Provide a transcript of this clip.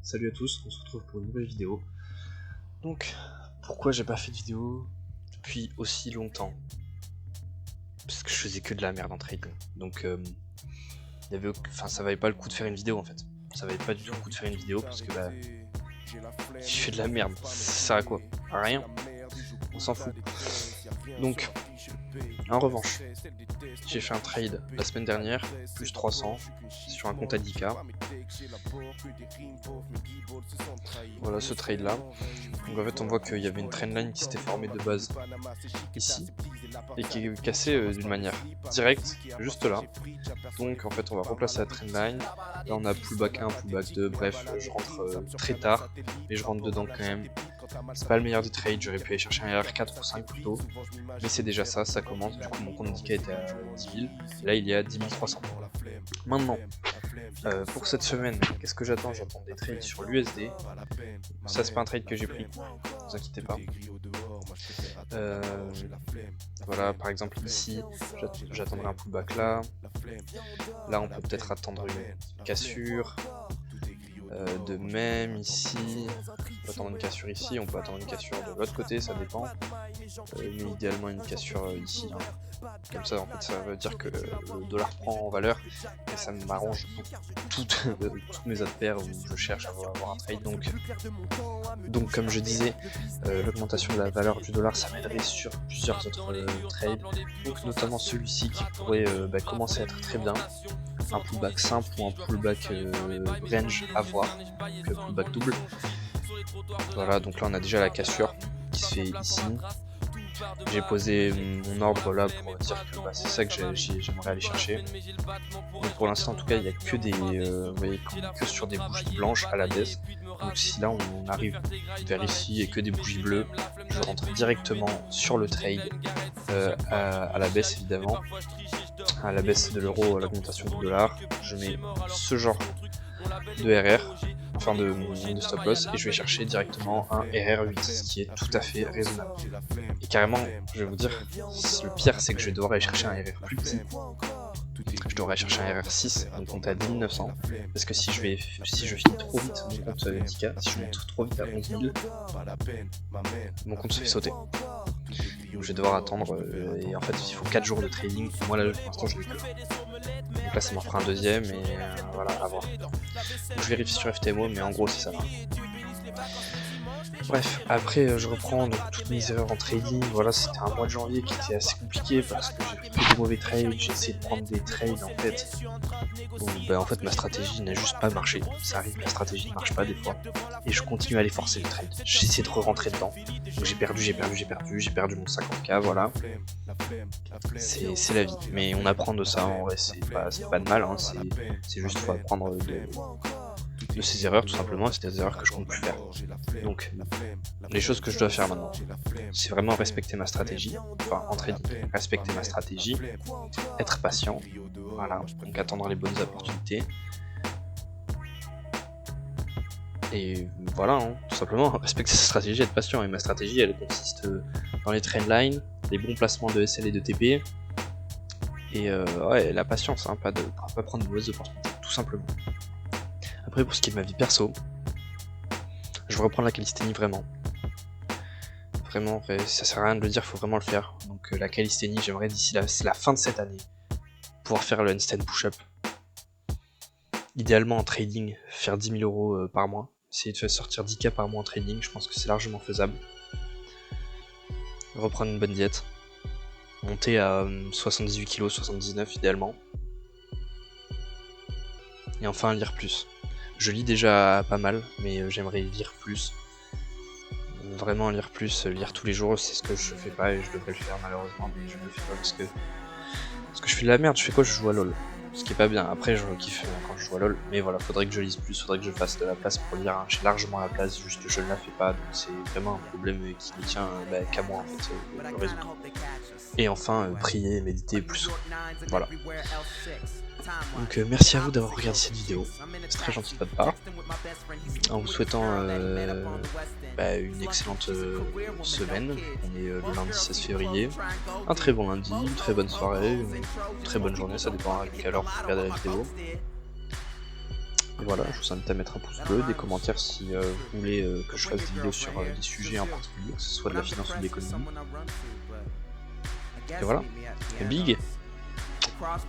Salut à tous, on se retrouve pour une nouvelle vidéo. Donc, pourquoi j'ai pas fait de vidéo depuis aussi longtemps? Parce que je faisais que de la merde en trading. Donc, ça valait pas le coup de faire une vidéo en fait. Ça valait pas du tout le coup de faire une vidéo parce que je fais de la merde. Ça sert à quoi? À rien. On s'en fout. Donc, en revanche, j'ai fait un trade la semaine dernière, plus 300, sur un compte à 10K. Voilà ce trade là. Donc en fait on voit qu'il y avait une trendline qui s'était formée de base ici, et qui est cassée d'une manière directe, juste là. Donc en fait on va replacer la trendline. Là on a pullback 1, pullback 2, bref je rentre très tard, mais je rentre dedans quand même. C'est pas le meilleur des trades, j'aurais pu aller chercher un RR4 ou 5 plutôt, mais c'est déjà ça, ça commence. Du coup mon compte 10K était à 10 000, là il est à 10 300. Maintenant, pour cette semaine, qu'est-ce que j'attends? J'attends des trades sur l'USD. Ça c'est pas un trade que j'ai pris, ne vous inquiétez pas. Voilà, par exemple ici, j'attendrai un pullback là. Là on peut peut-être attendre une cassure. De même ici, on peut attendre une cassure ici, on peut attendre une cassure de l'autre côté, ça dépend. Mais idéalement une cassure ici. Hein. Comme ça en fait ça veut dire que le dollar prend en valeur et ça m'arrange toutes mes autres paires où je cherche à avoir un trade. Donc comme je disais, l'augmentation de la valeur du dollar ça m'aiderait sur plusieurs autres trades, donc notamment celui-ci qui pourrait commencer à être très bien. Un pullback simple ou un pullback range à voir, donc le pullback double. Voilà, donc là on a déjà la cassure qui se fait ici. J'ai posé mon ordre là pour dire que c'est ça que j'aimerais aller chercher. Donc pour l'instant en tout cas il n'y a que des vous voyez, que sur des bougies blanches à la baisse. Donc si là on arrive vers ici et que des bougies bleues, je rentre directement sur le trade à la baisse évidemment. À la baisse de l'euro, à l'augmentation du dollar, je mets ce genre de RR, enfin de stop loss, et je vais chercher directement un RR8, ce qui est tout à fait raisonnable. Et carrément, je vais vous dire, le pire c'est que je vais devoir aller chercher un RR plus petit. Je devrais aller chercher un RR6, donc compte à 10 900, parce que si je finis trop vite mon compte 10K, si je monte trop vite à 11 000, mon compte se fait sauter. Donc je vais devoir attendre, et en fait il faut 4 jours de trading, et moi là pour l'instant je l'ai que. Donc là ça m'en fera un deuxième, et voilà, à voir. Donc je vérifie sur FTMO, mais en gros c'est ça. Bref, après je reprends donc toutes mes erreurs en trading. Voilà, c'était un mois de janvier qui était assez compliqué parce que j'ai fait des mauvais trades, j'ai essayé de prendre des trades en fait. Où, en fait ma stratégie n'a juste pas marché. Ça arrive, la stratégie ne marche pas des fois. Et je continue à aller forcer le trade. J'essaie de re-rentrer dedans. Donc j'ai perdu mon 50K, voilà. C'est la vie. Mais on apprend de ça, en vrai, c'est pas de mal, hein. C'est juste faut apprendre de ces erreurs tout simplement, c'est des erreurs que je compte plus faire. Donc les choses que je dois faire maintenant, c'est vraiment respecter ma stratégie, enfin en trading, respecter ma stratégie, être patient, voilà, donc attendre les bonnes opportunités. Et voilà, hein, tout simplement, respecter sa stratégie, être patient. Et ma stratégie elle consiste dans les trendlines, les bons placements de SL et de TP, et ouais, la patience, hein, pas prendre de mauvaises opportunités, tout simplement. Après pour ce qui est de ma vie perso, je vais reprendre la calisthénie vraiment. Vraiment, ça sert à rien de le dire, faut vraiment le faire. Donc la calisthénie, j'aimerais d'ici la fin de cette année pouvoir faire le handstand push-up. Idéalement en trading, faire 10 000 euros par mois. Essayer de faire sortir 10K par mois en trading, je pense que c'est largement faisable. Reprendre une bonne diète. Monter à 78 kg, 79 idéalement. Et enfin lire plus. Je lis déjà pas mal, mais j'aimerais lire plus. Vraiment lire plus, lire tous les jours, c'est ce que je fais pas et je devrais le faire malheureusement, mais je ne le fais pas parce que je fais de la merde. Je fais quoi? Je joue à LoL, ce qui est pas bien. Après je kiffe quand je joue à LoL, mais voilà, faudrait que je lise plus, faudrait que je fasse de la place pour lire, hein. J'ai largement la place, juste je ne la fais pas, donc c'est vraiment un problème qui ne tient qu'à moi en fait, le résoudre. Et enfin prier, méditer plus, voilà. Donc merci à vous d'avoir regardé cette vidéo, c'est très gentil de votre part, en vous souhaitant une excellente semaine. On est le lundi 16 février, un très bon lundi, une très bonne soirée, une très bonne journée, ça dépend à quelle heure vous regardez la vidéo. Et voilà, je vous invite à mettre un pouce bleu, des commentaires si vous voulez que je fasse des vidéos sur des sujets en particulier, que ce soit de la finance ou de l'économie. Et voilà, et big!